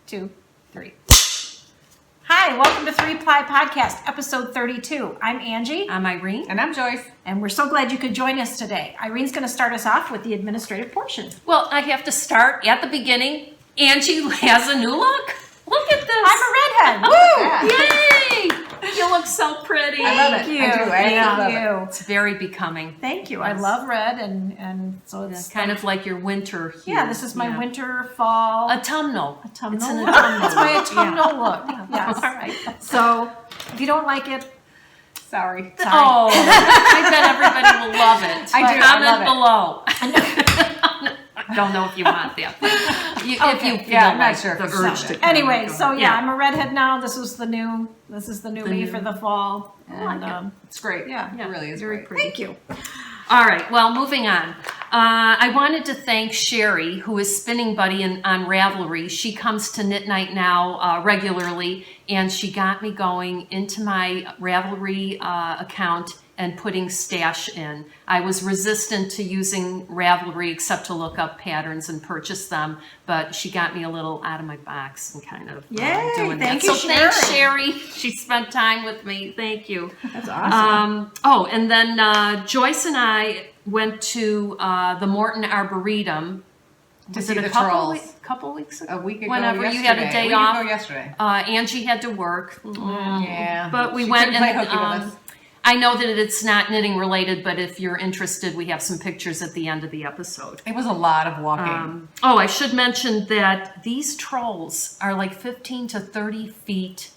2, 3. Hi, welcome to 3-Ply Podcast, episode 32. I'm Angie. I'm Irene. And I'm Joyce. And we're so glad you could join us today. Irene's going to start us off with the administrative portion. Well, I have to start at the beginning. Angie has a new look. Look at this. I'm a redhead. Woo! Yay! You look so pretty. I love it. Thank you. I do. I love it. It's very becoming. Thank you. I love red, and so it's Kind of like your winter hue. Yeah, this is my winter, fall. Autumnal. Autumnal It's an look. autumnal It's my look. autumnal look. Yes. All right. So if you don't like it, Sorry. Oh, I bet everybody will love it. I do. Comment below. I don't know if you want that. If you feel I'm not like sure the if it's urge something. to. anyway, comment, so go. yeah, I'm a redhead now. This is the new me new- for the fall. like And it. It's great. Yeah. It really is Very great. pretty. thank you. All right, well, moving on. I wanted to thank Sherry, who is spinning buddy on Ravelry. She comes to Knit Night now regularly, and she got me going into my Ravelry account and putting stash in. I was resistant to using Ravelry except to look up patterns and purchase them, but she got me a little out of my box and kind of Yay, doing thank that. you, So thanks, Sherry. Sherry. She spent time with me. Thank you. That's awesome. And then Joyce and I went to the Morton Arboretum. To Was see it a the couple trolls. couple weeks ago? A week ago Whenever yesterday. you had a day week off. ago yesterday. Angie had to work. Yeah. But we She went couldn't play and hooky with us. I know that it's not knitting related, but if you're interested, we have some pictures at the end of the episode. It was a lot of walking. I should mention that these trolls are like 15 to 30 feet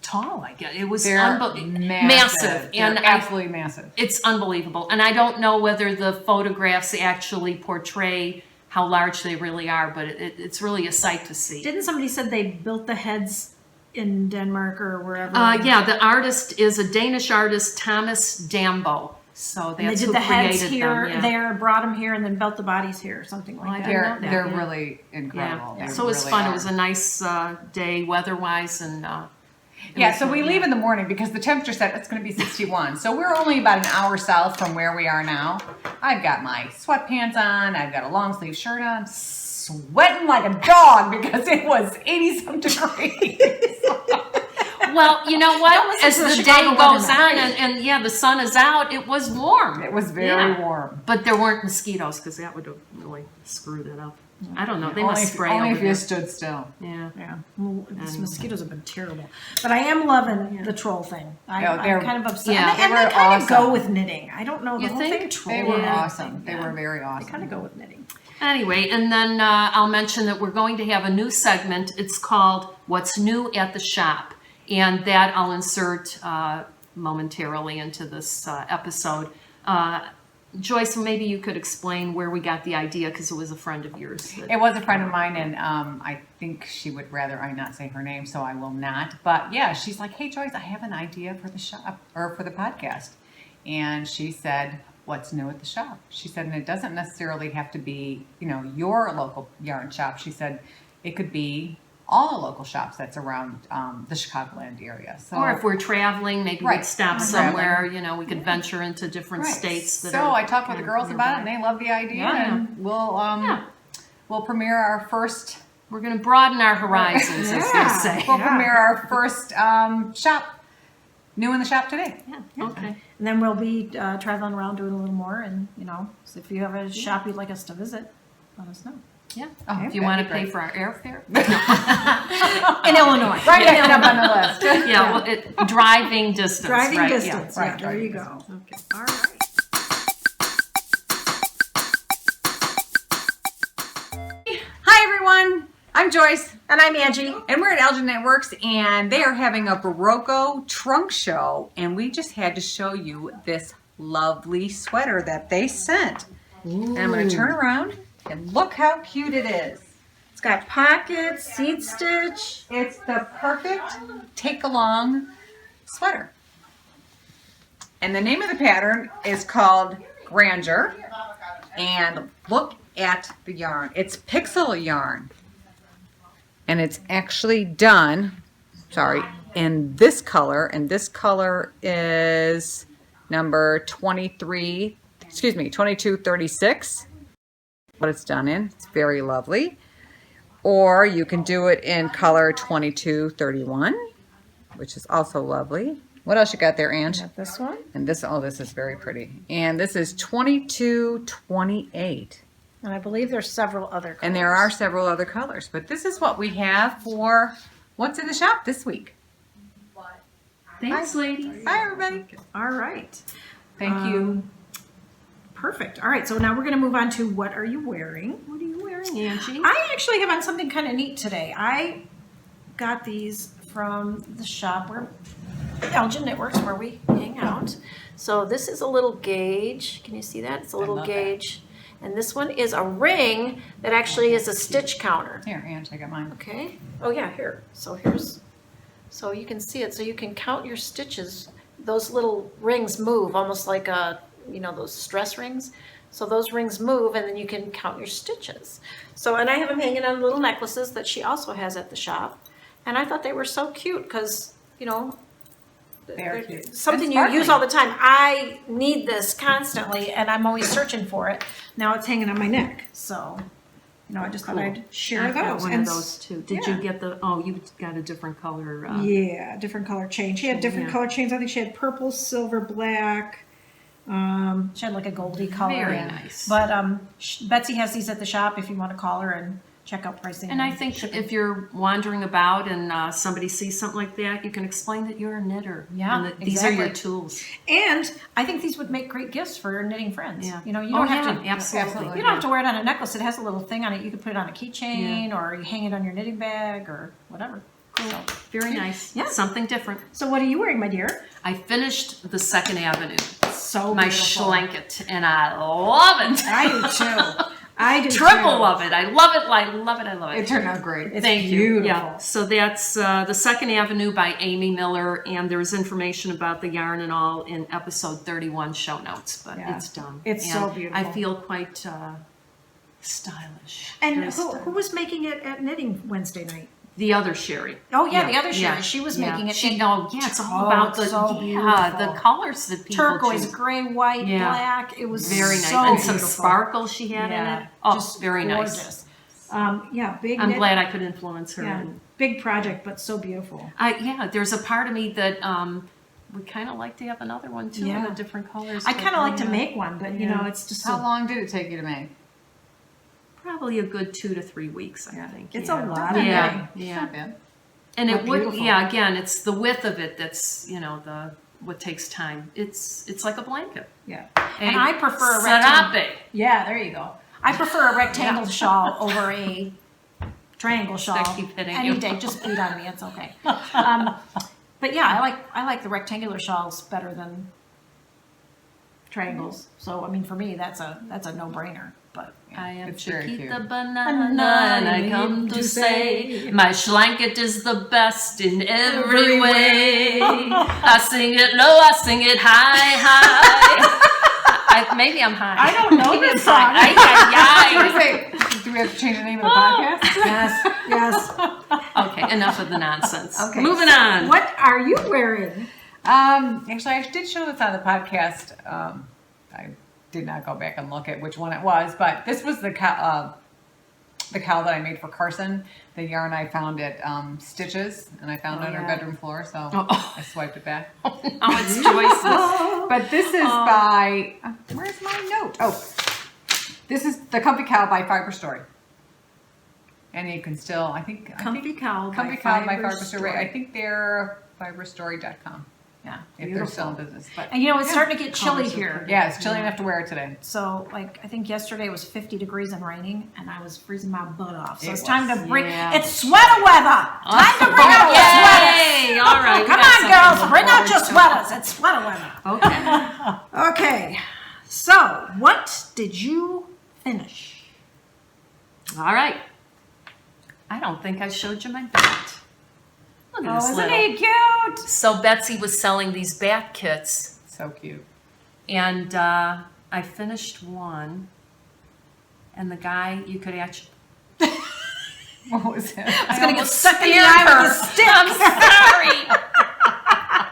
tall, I guess. It was They're massive. They're absolutely massive. It's unbelievable. And I don't know whether the photographs actually portray how large they really are, but it's really a sight to see. Didn't somebody said they built the heads in Denmark or wherever? Yeah, the artist is a Danish artist, Thomas Dambo. So And they that's did who the heads created here, them. Yeah. there, brought them here, and then built the bodies here, something like I that. didn't know that. They're yeah. really incredible. Yeah. They So it was really fun. are. It was a nice day weather-wise, and Yeah, so we leave in the morning because the temperature said it's going to be 61. So we're only about an hour south from where we are now. I've got my sweatpants on. I've got a long sleeve shirt on. Sweating like a dog because it was 80-some degrees. well, you know what? As listen to the the day Chicago goes weather. on, and yeah, the sun is out. It was warm. It was very warm. But there weren't mosquitoes because that would have really screwed it up. I don't know. They Only must if, spray only over if you there. stood still. Yeah. Yeah, well, these mosquitoes have been terrible. But I am loving the troll thing. Yeah, they're- I'm kind of upset. yeah, and they they were kind of go awesome. with knitting. I don't know, the You whole think? thing troll. They were and awesome. everything, They yeah. were very They awesome. kind of go with knitting. Anyway, and then I'll mention that we're going to have a new segment. It's called What's New at the Shop. And that I'll insert momentarily into this episode. Joyce, maybe you could explain where we got the idea because it was a friend of yours. It was a friend of mine, and I think she would rather I not say her name, so I will not. But yeah, she's like, "Hey, Joyce, I have an idea for the shop or for the podcast," and she said, "What's new at the shop?" She said, and it doesn't necessarily have to be, your local yarn shop. She said it could be all the local shops that's around the Chicagoland area. So, Or if we're traveling, maybe Right. we'd stop We're somewhere, we could venture into different right. states. That so are I talked with the kind of girls about it, and nearby. they love the idea, Yeah. and we'll premiere our first. We're going to broaden our horizons, as they Yeah. say. We'll premiere our first shop, new in the shop today. Yeah, okay. And then we'll be traveling around doing a little more. And, so if you have a shop you'd like us to visit, let us know. Yeah. Oh, If you that'd want be to pay great. for our airfare. In Illinois. Right next up on the list. Yeah, well, driving distance. Driving right, distance. Yeah. Yeah, right, there driving you go. Okay. All right. Hi, everyone. I'm Joyce, And I'm Angie. and we're at Elgin Networks, and they are having a Baroque trunk show, and we just had to show you this lovely sweater that they sent. And I'm going to turn around, and look how cute it is. It's got pockets, seed stitch. It's the perfect take-along sweater. And the name of the pattern is called Granger. And look at the yarn. It's pixel yarn. And it's actually done, in this color. And this color is number 2236. What it's done in. It's very lovely. Or you can do it in color 2231, which is also lovely. What else you got there, Ange? Got this one. And this, oh, this is very pretty. And this is 2228. And I believe there's several other colors. And there are several other colors. But this is what we have for what's in the shop this week. Thanks, ladies. Bye, everybody. All right. Thank you. Perfect. All right, so now we're going to move on to what are you wearing? What are you wearing, Angie? I actually have on something kind of neat today. I got these from the shop where Elgin Knitworks, where we hang out. So this is a little gauge. Can you see that? It's a little gauge. And this one is a ring that actually is a stitch counter. Here, Ange, I got mine. Okay. Oh yeah, here. So so you can see it. So you can count your stitches. Those little rings move almost like those stress rings. So those rings move and then you can count your stitches. So, and I have them hanging on little necklaces that she also has at the shop. And I thought they were so cute because, They're cute. something you use all the time. I need this constantly and I'm always searching for it. Now it's hanging on my neck. So, I just thought I'd share I've got those. one And of those too. Did you get you got a different color? yeah, different color chain. She had different color chains. I think she had purple, silver, black. She had like a goldy color. Very nice. But Betsy has these at the shop if you want to call her and check out pricing. And I think if you're wandering about and somebody sees something like that, you can explain that you're a knitter. Yeah, and that these are your exactly. tools. And I think these would make great gifts for knitting friends. Yeah. You don't have to absolutely. You don't have to wear it on a necklace. It has a little thing on it. You could put it on a keychain or you hang it on your knitting bag or whatever. Cool. Very nice. Yeah. Something different. So what are you wearing, my dear? I finished the Second Avenue. So My beautiful. schlanket, and I love it. I do too. I do Triple too. love it. I love it. I love it. I love it. It turned out great. It's Thank beautiful. you. Yeah. So that's the Second Avenue by Amy Miller, and there's information about the yarn and all in episode 31 show notes. But Yeah. it's done. It's And so beautiful. I feel quite stylish. And Very who stylish. was making it at Knitting Wednesday night? The other Sherry. Oh yeah, the other Sherry. Yeah. She was Yeah. making it. She in it's all Oh, about the it's so the beautiful. colors that people turquoise, choose. gray, white, Yeah. black. It was Very nice, so and some beautiful. sparkle she had in it. Oh, just very nice. gorgeous. Yeah, big. I'm knit- glad I could influence her. Yeah, And big project, but so beautiful. there's a part of me that would kind of like to have another one too in Yeah. the different colors. I kind of like to Yeah. make one, but Yeah. it's just How so. long did it take you to make? Probably a good 2 to 3 weeks, I think. It's yeah. a lot of Yeah, knitting. yeah. Not bad. And But it would, beautiful. again, it's the width of it that's, what takes time. It's like a blanket. Yeah, and I prefer a Sarape. rectangle. Yeah, there you go. I prefer a rectangle shawl over a triangle shawl I keep hitting any you. day. Just beat on me, it's okay. But yeah, I like the rectangular shawls better than triangles. So I mean, for me, that's a no-brainer. But I am It's very Chiquita cute. Banana, and I come to say my schlanket is the best in every way. I sing it low, I sing it high. Maybe I'm high. I don't know Maybe this I'm song. high. Ay, ay, Do we have to change the name of the podcast? yes. ay. Okay, enough of the nonsense. Okay. Moving on. What are you wearing? Actually, I did show this on the podcast. I did not go back and look at which one it was, but this was the cowl that I made for Carson. The yarn I found at Stitches, and I found it on her bedroom floor, so I swiped it back. Oh, it's Joyce's. But this is by, where's my note? Oh, this is the Comfy Cowl by Fiber Story. And you can still, I think Comfy Cowl Comfy by Cowl by Fiber Fiber Story. I think they're fiberstory.com. Yeah, If they're still in business. But And it's starting to get chilly Colors are here. pretty. yeah, it's chilly enough to wear it today. So, I think yesterday it was 50 degrees and raining, and I was freezing my butt off. So It it's time was. to bring. Yeah. It's sweater weather. Time to bring out the sweaters. Yay! All right. Come on, girls, bring out your sweaters. It's sweater weather. Okay. Okay. So, what did you finish? All right. I don't think I showed you my bat. Look at this Isn't little. he cute? So Betsy was selling these bat kits, So cute. and I finished one, and the guy, you could actually. What was that? I was going to get almost stuck in the scared eye her. with a stick. I'm sorry.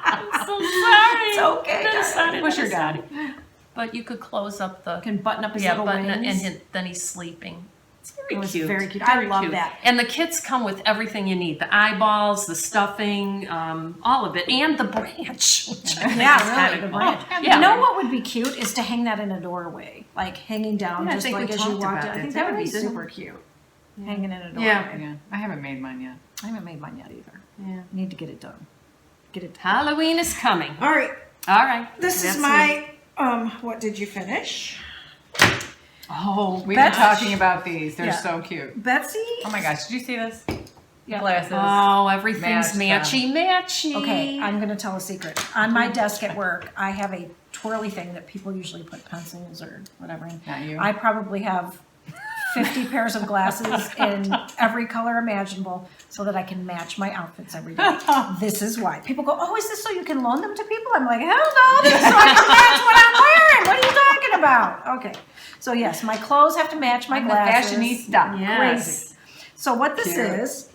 I'm so sorry. It's okay, I decided Push I her down. decided. But you could close up the. Can button up his Yeah, little button it, wings. and then he's sleeping. It's very It was cute. very cute. I love cute. that. And the kits come with everything you need: the eyeballs, the stuffing, all of it, and the branch. Yeah, really, the branch. Yeah. You know what would be cute is to hang that in a doorway, like hanging down, Yeah, I just think like we as you talked walk about in. I that, think that would be didn't we? super cute. Hanging in a doorway. Yeah. I haven't made mine yet. I haven't made mine yet either. Yeah. Need to get it done. Get it done. Halloween is coming. All right, All right. this is That's my, what did you finish? Oh, We've Betsy. been talking about these. They're Yeah. so cute. Betsy? Oh my gosh, did you see this? Yeah. Glasses. Oh, everything's Matched matchy matchy. Okay, I'm going to tell a secret. On my desk at work, I have a twirly thing that people usually put pencils or whatever in. Not you. I probably have 50 pairs of glasses in every color imaginable so that I can match my outfits every day. This is why. People go, oh, is this so you can loan them to people? I'm like, hell no, this is so I can match what I'm wearing. What are you talking about? Okay. So yes, my clothes have to match my I'm the glasses. fashionista. Yes. Crazy. So what this Cute. is,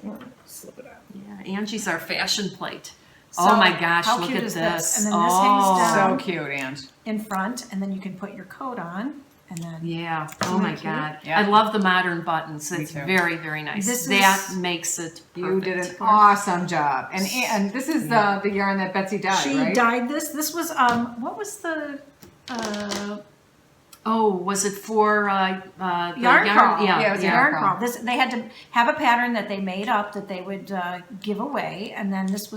Slip it out. Yeah, Angie's our fashion plate. So oh my gosh, how look cute at is this. this? And then this hangs oh, down. So cute, Ange. in front, and then you can put your coat on, and then Yeah. Isn't Oh my that cute? God. Yeah. I love the modern buttons. Me It's too. very, very nice. This that is- makes it You perfect. did an awesome job. And this is the yarn that Betsy dyed, she right? dyed this. This was what was the Oh, was it for the yarn crawl? Yeah, Yeah, it was yeah. yarn crawl. This they had to have a pattern that they made up that they would give away, and then this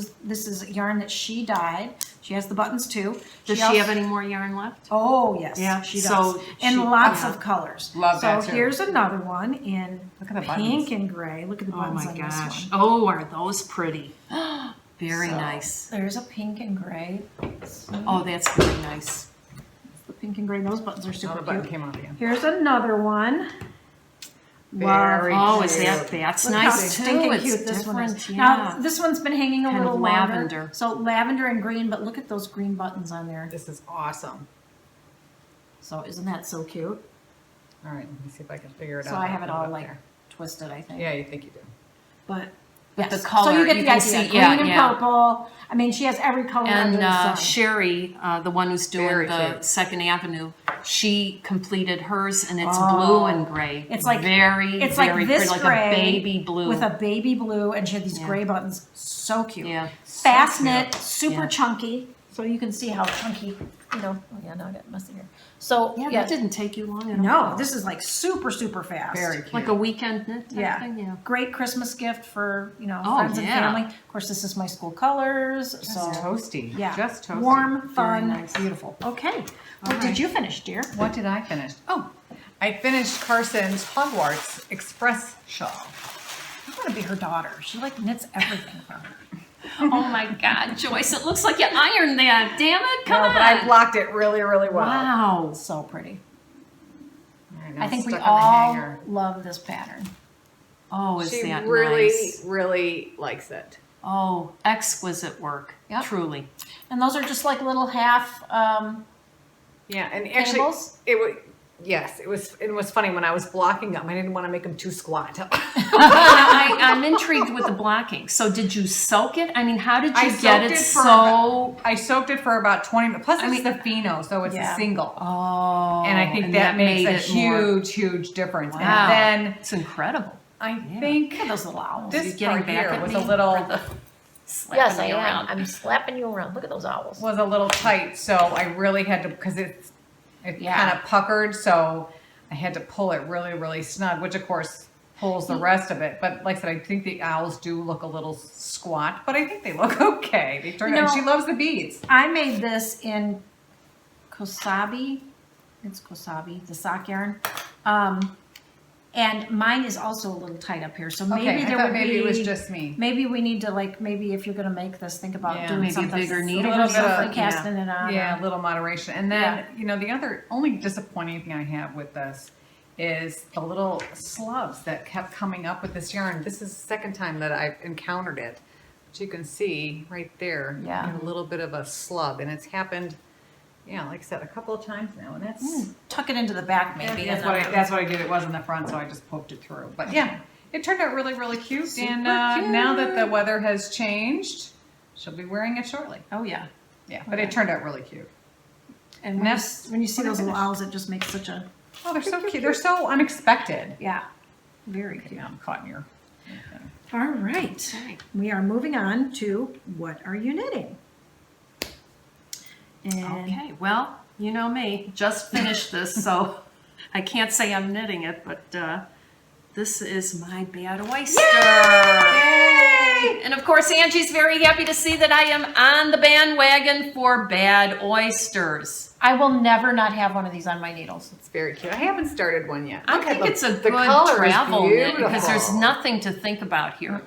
is yarn that she dyed. She has the buttons too. Does she also- have any more yarn left? Oh yes, Yeah, she does, so in she- lots yeah. of colors. Love so that, too. here's another one in Look at the pink buttons. and gray. Look at the Oh buttons my on gosh. this one. Oh, are those pretty? Very So, nice. There's a pink and gray. Oh, that's very nice. The pink and gray. Those buttons are Oh, super the button cute. came off again. Here's another one. Very Oh, is cute. that's Look how nice too. stinking It's cute this one is. different. Now Yeah. this one's been hanging a Kind of little longer. lavender. So lavender and green, but look at those green buttons on there. This is awesome. So isn't that so cute? All right, let me see if I can figure it out. So I have it Put all up like there. twisted, I think. Yeah, you think you do. But But yes. the color, so you get you the can idea. see- Green yeah, and yeah. purple. I mean, she has every color under And the sun. Sherry, the one who's doing Very the cute. Second Avenue, she completed hers, and it's Oh. blue and gray. It's like- very, it's very like this pretty, gray like a baby blue. with a baby blue, and she had these Yeah. gray buttons. So cute. yeah. Fast knit, super Yeah. chunky. So you can see how chunky, oh yeah, now I got messy here. So, Yeah, yeah, that didn't take you long at no, all. this is like super, super fast. Very cute. Like a weekend knit type Yeah. thing, yeah. Great Christmas gift for, Oh, friends and yeah. family. Of course, this is my school colors. Just So, toasty. yeah. Just toasty. Warm, fun, nice. beautiful. Okay. What right. did you finish, dear? What did I finish? Oh, I finished Carson's Hogwarts Express shawl. I want to be her daughter. She knits everything for her. Oh my God, Joyce, it looks like you ironed that. Damn it, come No, on. but I blocked it really, really well. Wow. So pretty. All right, now I think it's we stuck on the all hanger. love this pattern. Oh, is She that really, nice? really likes it. Oh, exquisite work. Yep. Truly. And those are just like little half Yeah, and actually, cables. it was funny when I was blocking them. I didn't want to make them too squat. I'm intrigued with the blocking. So did you soak it? I mean, how did you get it so? I soaked it for about 20 minutes. Plus, I it's mean- the pheno, so it's Yeah. a single. Oh, And I think that makes made a it more- huge, huge difference. Wow. And then It's incredible. I Yeah. think Look at those little owls. this You getting part back here at was me a little for the slapping Yes, I me am. around? I'm slapping you around. Look at those owls. was a little tight, so I really had to because it Yeah. kind of puckered, so I had to pull it really, really snug, which of course pulls the rest of it. But like I said, I think the owls do look a little squat, but I think they look okay. They turn You out. know- She loves the beads. I made this in Kosabi. It's Kosabi, the sock yarn. And mine is also a little tight up here. So maybe Okay, I there thought would maybe be. it was just me. Maybe we need to maybe if you're going to make this, think about Yeah, doing maybe a something. bigger a needle little or bit for something, casting it on. Yeah, a little moderation. And then, Yeah. the other only disappointing thing I have with this is the little slubs that kept coming up with this yarn. This is the second time that I've encountered it. But you can see right there, Yeah. a little bit of a slub. And it's happened, like I said, a couple of times now. And that's, Tuck it into the back maybe. that's, and what I did. It was in the front, so I just poked it through. But yeah, it turned out really, really cute. Super and cute. now that the weather has changed, she'll be wearing it shortly. Oh yeah. Yeah, but it turned out really cute. And that's when you see what I those little finished. owls, it just makes such a Oh, they're so cute. They're so unexpected. yeah. Very Okay, cute. now I'm caught in your. All right. We are moving on to what are you knitting? And Okay, well, you know me, just finished this, so I can't say I'm knitting it, but this is my bad oyster. Yay! And of course, Angie's very happy to see that I am on the bandwagon for bad oysters. I will never not have one of these on my needles. It's very cute. I haven't started one yet. I Look at think the- it's a the good color is travel knit because there's beautiful. nothing to think about here.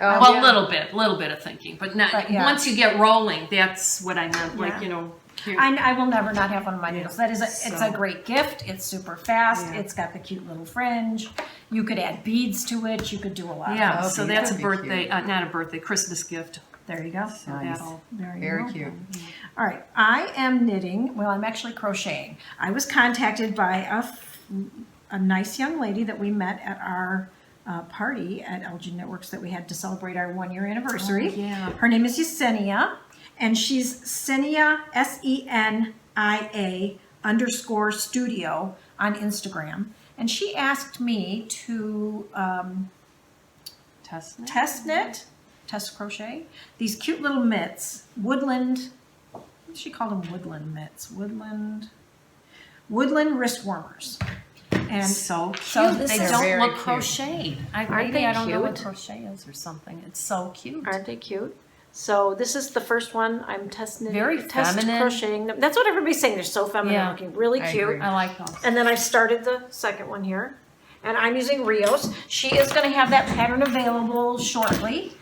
Oh, Well, yeah. a little bit of thinking, but not But, yeah. once you get rolling. That's what I meant. Like Yeah. cute. I will never not have one of my needles. That is it's a So- great gift. It's super fast. Yeah. It's got the cute little fringe. You could add beads to it. You could do a lot. Yeah, Oh, so that that's a would be birthday, cute. not a birthday, Christmas gift. There you go. So Nice. that'll. There you Very go. cute. All right, I am knitting. Well, I'm actually crocheting. I was contacted by a nice young lady that we met at our party at Elgin Networks that we had to celebrate our 1-year anniversary. Oh, yeah. Her name is Seniya, and she's Seniya, SENIA_studio on Instagram. And she asked me to test crochet these cute little mitts, Woodland. She called them Woodland mitts. Woodland wrist warmers. And So cute. So this they is don't very look cute. crocheted. Aren't Maybe they I don't know what cute? crochet is or something. It's so cute. aren't they cute? So this is the first one I'm testing. Very feminine. Crocheting them. That's what everybody's saying. They're so feminine Yeah. looking, really I cute. agree. I like those. And then I've started the second one here. And I'm using Rios. She is going to have that pattern available shortly.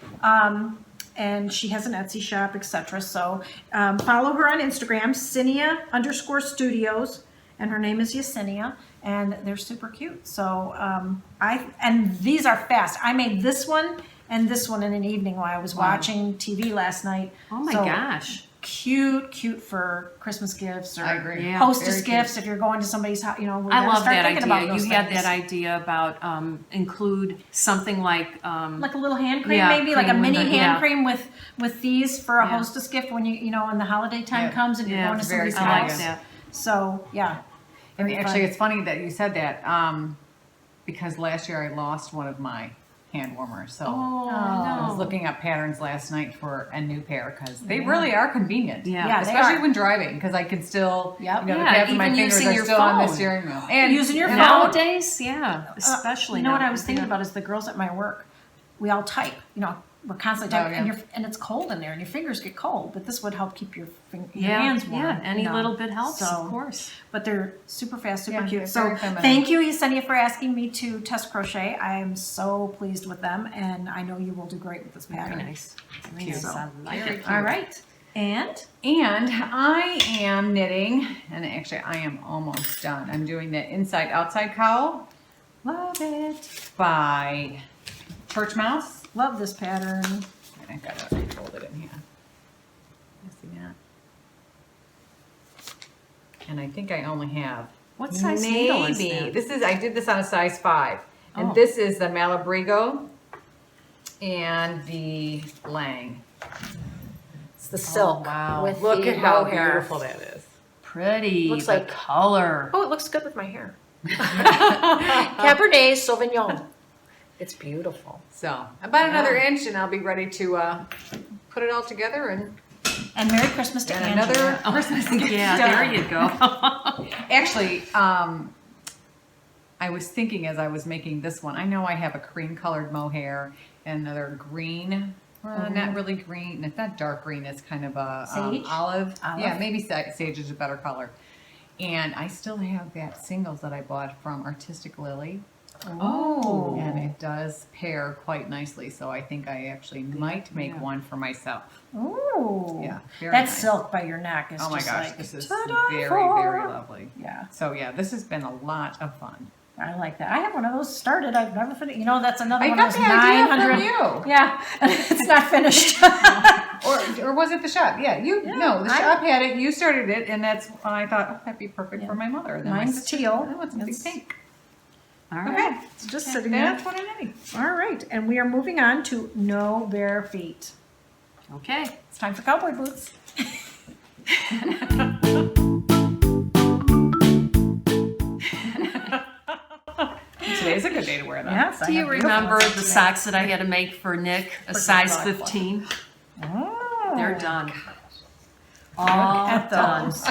And she has an Etsy shop, etc. So follow her on Instagram, Seniya_studios. And her name is Yesenia. And they're super cute. So and these are fast. I made this one and this one in an evening while I was watching TV last night. Oh my So, gosh. Cute for Christmas gifts or I agree. Yeah. hostess Very cute. gifts if you're going to somebody's house. You know, we I gotta love start that thinking about idea. those You had things. that idea about include something like Like a little hand cream, Yeah, maybe like a cream mini with a- hand yeah. cream with these for a Yeah. hostess gift when when the holiday time Yeah. comes and you're yeah, going to very somebody's I like house. that. So yeah, And very actually, fun. it's funny that you said that because last year I lost one of my hand warmers. So I was no. looking up patterns last night for a new pair because they really are convenient. Yeah. Yeah, they especially are. when driving because I can still, Yep. the Yeah, pads of my even fingers using are your still on the phone. steering wheel. And Using your and phone. Nowadays, yeah, especially you know what now. I was thinking Yeah. about is the girls at my work. We all type. We're constantly Oh, typing, yeah. and it's cold in there, and your fingers get cold. But this would help keep your Yeah, hands warm. yeah, any you know. little bit helps, So- of course. But they're super fast, super Yeah, cute. they're So very feminine. thank you, Yesenia, for asking me to test crochet. I am so pleased with them, and I know you will do great with this Very pattern. nice. Very Cute. nice. I like Very it. All right. And And I am knitting, and actually I am almost done. I'm doing the inside outside cowl. Love it. By Churchmouse. love this pattern. I gotta fold it in here. You see that? And I think I only have What size needle is Maybe. that? I did this on a size 5. And Oh. this is the Malabrigo and the Lang. It's the silk. wow. With Look the at how mohair. beautiful that is. Pretty. Looks the like- color. Oh, it looks good with my hair. Cabernet Sauvignon. It's beautiful. So about another inch and I'll be ready to put it all together and And Merry Christmas to And Angie. another Christmas gift. Yeah, there you go. Actually, I was thinking as I was making this one, I know I have a cream colored mohair and another green, not really green, it's not dark green, it's kind of a Sage? olive. Olive? Yeah, maybe sage is a better color. And I still have that singles that I bought from Artistic Lily. Oh. And it does pair quite nicely, so I think I actually might make Yeah. one for myself. Ooh. Yeah, very That nice. silk by your neck is Oh my just gosh, like, this is ta-da very, for- very lovely. Yeah, So yeah, this has been a lot of fun. I like that. I have one of those started. I've never finished. That's another I one got of the those idea 900. from you. Yeah, it's not finished. Or was it the shop? Yeah, no, the I- shop had it. You started it, and that's when I thought, oh, that'd be perfect for my mother. And then my Mine's sister teal. said, I want something It's- pink. All right. Okay, It's just sitting there. that's what I'm knitting. All right, and we are moving on to no bare feet. Okay. It's time for cowboy boots. Today Today's a good day to wear them. Yes. Do you remember the socks that I had to make for Nick, a size 15? Oh, They're done. All at done. those.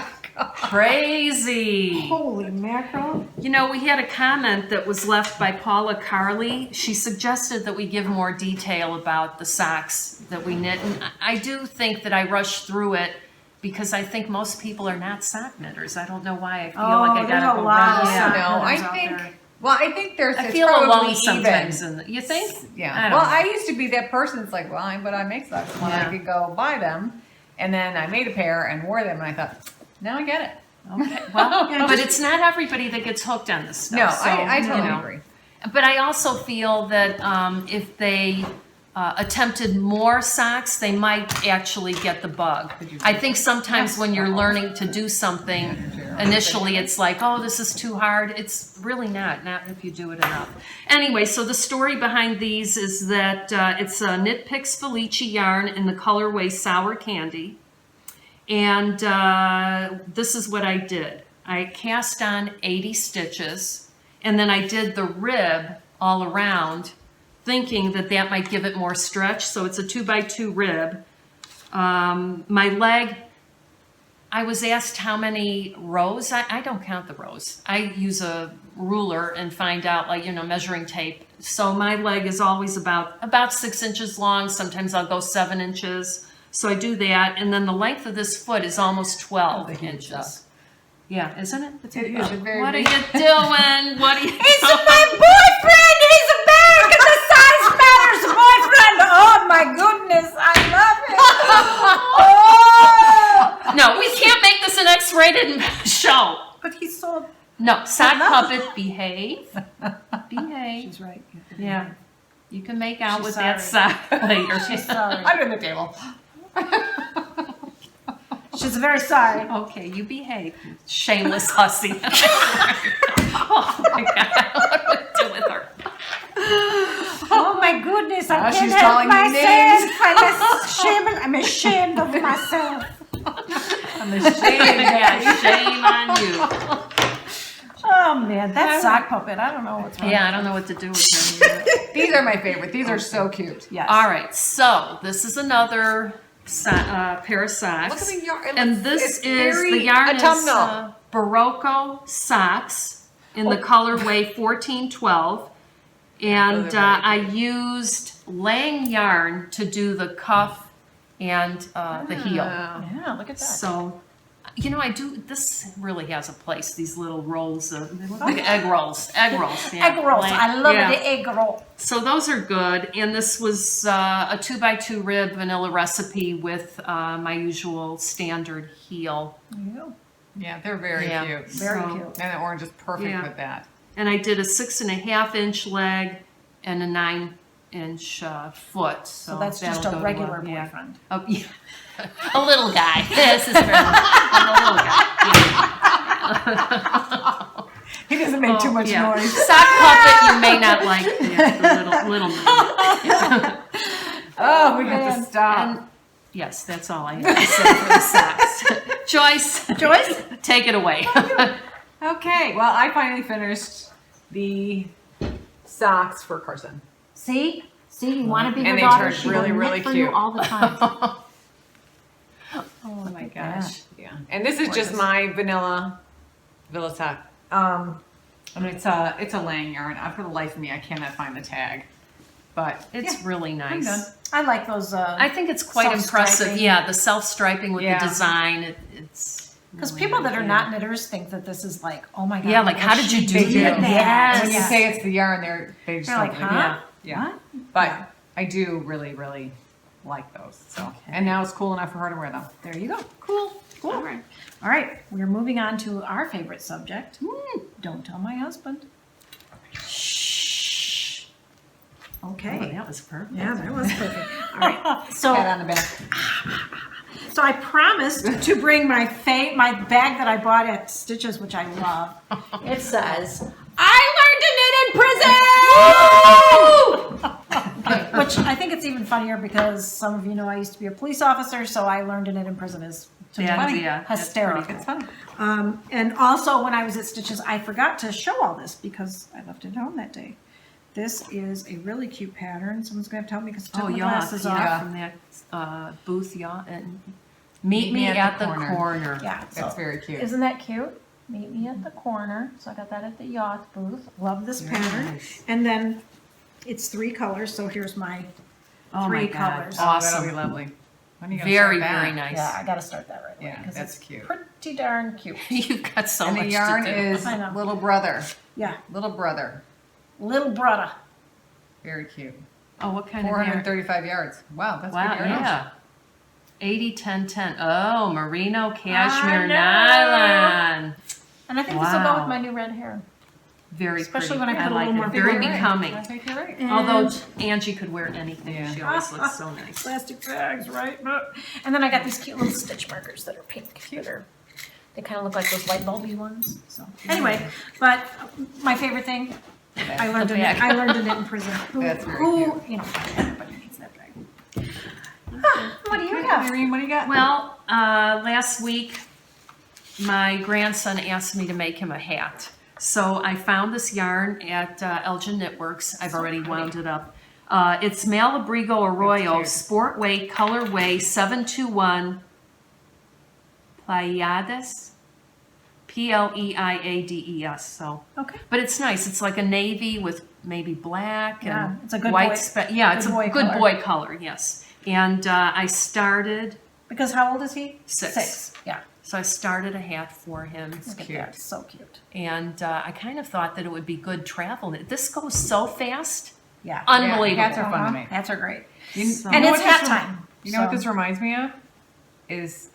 Crazy. Holy mackerel. You know, we had a comment that was left by Paula Carley. She suggested that we give more detail about the socks that we knit. And I do think that I rushed through it because I think most people are not sock knitters. I don't know why I feel like I there's gotta a go lot run. of Yeah. sock No, I knitters out think. there. Well, I think there's. I it's feel probably alone even. sometimes. You think? Yeah. I don't Well, know. I used to be that person that's like, well, but I make socks when I Yeah. could go buy them, and then I made a pair and wore them, and I thought, now I get it. Okay. Well, but it's not everybody that gets hooked on this stuff. No, so, I totally you know. agree. But I also feel that if they attempted more socks, they might actually get the bug. I think sometimes when you're learning to do something, initially it's like, oh, this is too hard. It's really not if you do it enough. Anyway, so the story behind these is that it's a Knit Picks Felice yarn in the colorway Sour Candy. And this is what I did. I cast on 80 stitches, and then I did the rib all around, thinking that that might give it more stretch. So it's a 2x2 rib. My leg, I was asked how many rows. I don't count the rows. I use a ruler and find out, like, you know, measuring tape. So my leg is always about 6 inches long. Sometimes I'll go 7 inches. So I do that, and then the length of this foot is almost 12 inches. Yeah, isn't it? It is a very What are big- you doing? What are you It's my boyfriend! He's American! The size matters, boyfriend! Oh my goodness, I love it! Oh! No, we can't make this an X-rated show. But he's so... No, sock puppet, behave. Behave. She's right. Yeah. You can make out She's with that sorry. sock later. She's sorry. Under the table. She's very sorry. Okay, you behave. Shameless hussy. Oh my God. What do I do with her? Oh my goodness, I Now can't she's help calling you myself. I'm ashamed of myself. I'm ashamed. Yeah, shame on you. Oh man, that sock puppet, I don't know what's wrong. Yeah, I don't know what to do with her. These are my favorite. These are so cute. Yes. All right, so this is another pair of socks. Look at the yarn. And this It's is, very the yarn is autumnal. Barocco socks in the colorway 1412. And Those are I used Lang yarn to do the cuff and the heel. Yeah, look at that. So, you know, this really has a place, these little rolls of, they look like egg rolls. Egg rolls, yeah. Egg rolls, I love Yeah. the egg roll. So those are good, and this was a 2x2 rib vanilla recipe with my usual standard heel. Yeah, they're very Yeah. cute. Very So- cute. And the orange is perfect Yeah. with that. And I did a 6.5 inch leg and a 9 inch foot. So, So that's just that'll a go regular well. Yeah. boyfriend. Oh, yeah. A little guy. This is for a little guy. He doesn't make too much Yeah. noise. Sock puppet, you may not like. Yeah, the little man. Oh, we got to stop. And yes, that's all I have to say for the socks. Joyce, take it away. Okay, well, I finally finished the socks for Carson. See, you want to be her And they daughter. turned She really, will knit really for you cute. all the time. Oh my gosh. Yeah, and this is just my vanilla Villa sock. I mean, it's a Lang yarn. For the life of me, I cannot find the tag, but It's really nice. done. I like those. I think it's quite impressive. Self-striping. Yeah, the self-striping with Yeah. the design. It's Because really people that are yeah. not knitters think that this is like, oh my god. Yeah, like, how did you do They that? did Yes. when you say it's the yarn, they just They're like, don't huh? Yeah. What? But Yeah. I do really, really like those. So, and now it's cool enough for her to wear them. There you go. Cool. All right. All right, we're moving on to our favorite subject. Don't tell my husband. Shh. Okay. Oh, that was perfect. Yeah, that was perfect. All right. So, Pat on the back. so I promised to bring my bag that I bought at Stitches, which I love. It says, "I learned to knit in prison," which I think it's even funnier because some of you know I used to be a police officer, so I learned to knit in prison is Yeah, that's hysterical. pretty It's fun. And also, when I was at Stitches, I forgot to show all this because I left it home that day. This is a really cute pattern. Someone's gonna have to help me because I took my glasses off. yeah, from that booth yacht and meet me at the corner. Yeah, That's very cute. Isn't that cute? Meet me at the corner. So I got that at the yacht booth. Love this pattern. nice. And then it's 3 colors. So here's my Oh 3 my God, colors. Oh, that'll be awesome. lovely. When are you gonna Very, start that? very nice. Yeah, I got to start that right away Yeah, because that's it's cute. pretty darn cute. You've got so And much the yarn to do. is I know. Little Brother. Yeah, Little Brother. little brother. Very cute. Oh, what kind of yarn? 435 yards. Wow, that's Wow, good yarn. yeah. 80, 10, 10. Oh, merino cashmere know. nylon. And I think this will go Wow. with my new red hair. Very Especially pretty. when I put a like little more it. Very figure in. becoming. I think you're right. Although And Angie could wear anything. Yeah. She always looks so nice. plastic bags, right? And then I got these cute little stitch markers that are pink. They kind of look like those light bulby ones. So anyway, but my favorite thing, I learned bag. I learned it in prison. That's very Who, you know, everybody needs that bag. What do you have? Irene, what do you got? Well, last week, my grandson asked me to make him a hat. So I found this yarn at Elgin Knitworks. I've already wound it up. It's Malabrigo Arroyo cute. Sport Weight Colorway 721 Pleiades. Pleiades. So, Okay. but it's nice. It's like a navy with maybe black Yeah, and it's a good white. boy- Yeah, good it's a boy good color. boy color. Yes. And I started. Because how old is he? 6. 6. Yeah. So I started a hat for him, Look at cute. that. So cute. and I kind of thought that it would be good travel. This goes so fast, Yeah. unbelievable. hats are fun to make. Hats are great. So- And know it's what this hat rem- time. You know what So- this reminds me of? Is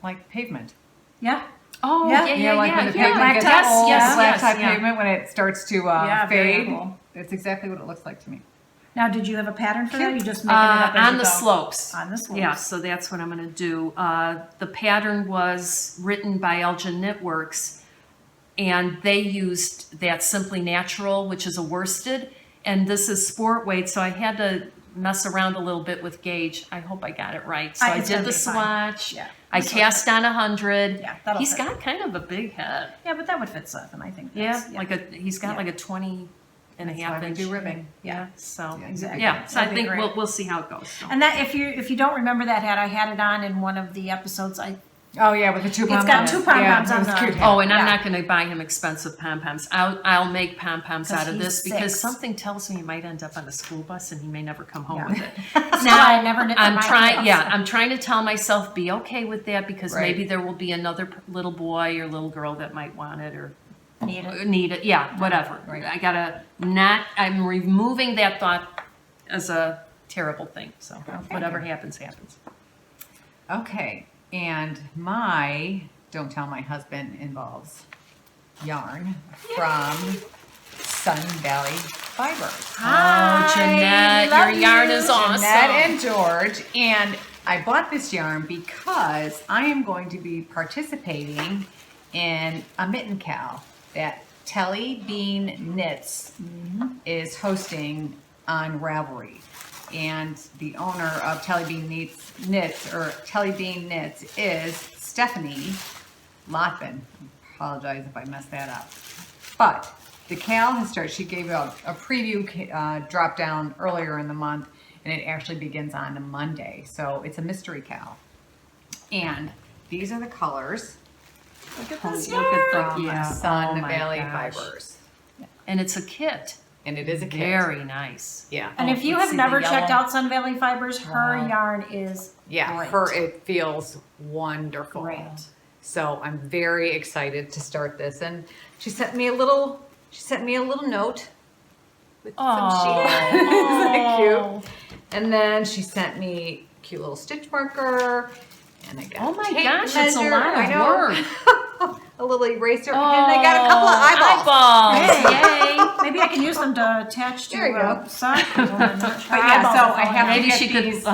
like pavement. Yeah. Oh Yeah. yeah, You yeah, know, like yeah, when the yeah. pavement gets Yes, old, yes, blacktop yes, yeah. pavement, when it starts to Yeah, very fade. cool. That's exactly what it looks like to me. Now, did you have a pattern for that? Or you just making it up as On you the go? slopes. On the slopes. Yeah, so that's what I'm going to do. The pattern was written by Elgin Knitworks, and they used that Simply Natural, which is a worsted, and this is sport weight, so I had to mess around a little bit with gauge. I hope I got it right. So I It's did gonna the be fine. swatch. Yeah. I This cast on 100. Yeah, that'll He's fit. got kind of a big head. Yeah, but that would fit Seth, I think. Yeah, That's, he's got Yeah. like a 20 and a That's half why we inch. do ribbing. Yeah, so Yeah, exactly. yeah, so I That'd be think great. we'll see how it goes. So. And that if you don't remember that hat, I had it on in one of the episodes. Oh yeah, with the 2 pom-poms. It's got 2 pom-poms yeah, on it was the- cute. Oh, and I'm Yeah. not going to buy him expensive pom-poms. I'll make pom-poms 'Cause out of he's this because 6. something tells me he might end up on a school bus and he may never come home Yeah. with it. That's why I never knit for I'm my trying. house. Yeah, I'm trying to tell myself be okay with that because Right. maybe there will be another little boy or little girl that might want it or Need it. need it. Yeah, whatever. Right. I gotta not. I'm removing that thought as a terrible thing. So whatever happens, happens. Okay, and my Don't Tell My Husband involves yarn from Sun Valley Fibers. Oh, Jeanette, your love yarn you. is awesome. Jeanette and George, and I bought this yarn because I am going to be participating in a mitten cowl that TellyBean Knits is hosting on Ravelry. And the owner of TellyBean Knits is Stephanie Lotven. Apologize if I messed that up. But the cowl has started. She gave a preview drop down earlier in the month, and it actually begins on a Monday. So it's a mystery cowl. And these are the colors Look at Oh, this look at the- from yeah. Sun Oh my Valley gosh. Fibers. And it's a kit. And it is a kit. Very nice. Yeah. And Oh, if you let's have see the never checked yellow. out Sun Valley Fibers, her Wow. yarn is Yeah, great. it feels wonderful. Great. So I'm very excited to start this. And she sent me a little note with some sheets. Isn't it cute? And then she sent me a cute little stitch marker. And I got Oh my tape gosh, it's a measure. lot I of know. work. A little eraser. And I got a couple of eyeballs. Yay. Maybe I can use them to attach to There you go. socks. But yeah, so I have Maybe to she get could. these.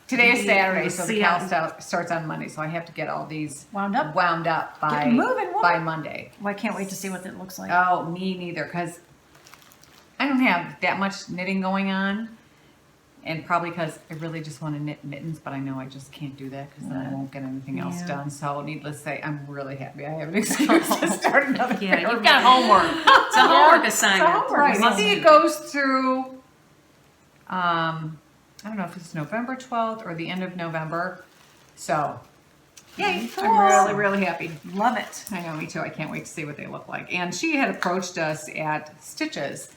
Today is Saturday, so the See cowl ya. starts on Monday. So I have to get all these Wound up. by Get moving, woman. by Monday. Well, I can't wait to see what it looks like. Oh, me neither, because I don't have that much knitting going on. And probably because I really just want to knit mittens, but I know I just can't do that because then I won't get anything else Yeah. done. So needless to say, I'm really happy I have an excuse to start another Yeah, pair you've of got homework. It's a homework assignment. Right. Love I see it. it goes through, I don't know if it's November 12th or the end of November. So, yay. I'm really, really happy. Love it. I know, me too. I can't wait to see what they look like. And she had approached us at Stitches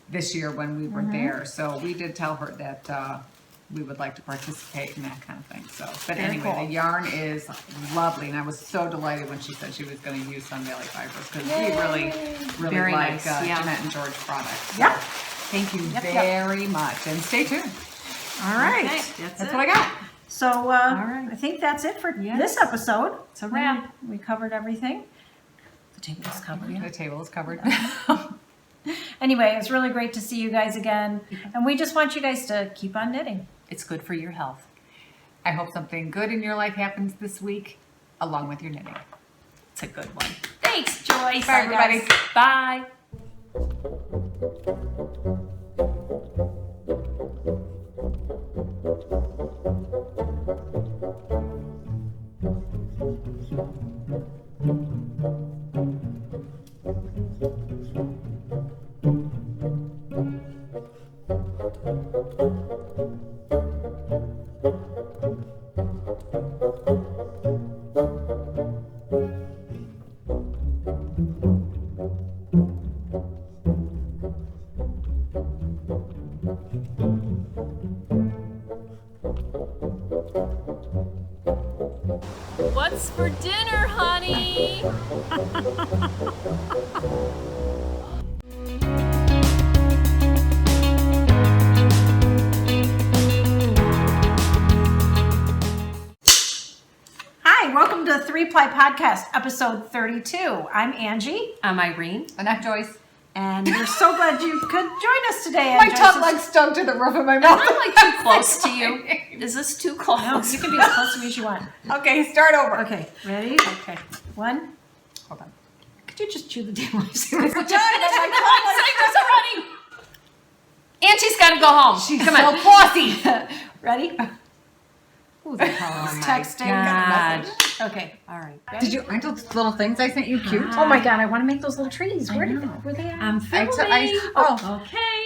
this year when we were there. So we did tell her that we would like to participate in that kind of thing. So, but Very anyway, cool. the yarn is lovely. And I was so delighted when she said she was going to use Sun Valley Fibers because we really, really Very like nice, yeah. Jeanette and George products. Yep. Thank you Yep, yep. very much. And stay tuned. All right. Okay, That's what I got. So right. I think that's it for Yes. this episode. It's a wrap. We covered everything. The table is covered. The table is covered. Anyway, it's really great to see you guys again. And we just want you guys to keep on knitting. It's good for your health. I hope something good in your life happens this week along with your knitting. It's a good one. Thanks, Joyce. Bye, everybody. Bye. What's for dinner, honey? Hi, welcome to the 3-Ply Podcast, episode 32. I'm Angie, I'm Irene. And I'm Joyce. and we're so glad you could join us today. My And tongue Joyce like stuck to the roof of my Am mouth. I like too close to you? Is this too close? No, you can be as close to me as you want. Okay, start over. Okay, ready? Okay. One. Hold on. Could you just chew the table? It's done. Oh Cypress already. And she's got to go home. She's Come so on. bossy. Ready? Who the hell Oh is my texting. God. Okay. All right. Did you, aren't those little things I sent you cute? Oh my God, I want to make those little trees. I Where know. were they at? I'm filming. Oh, Okay.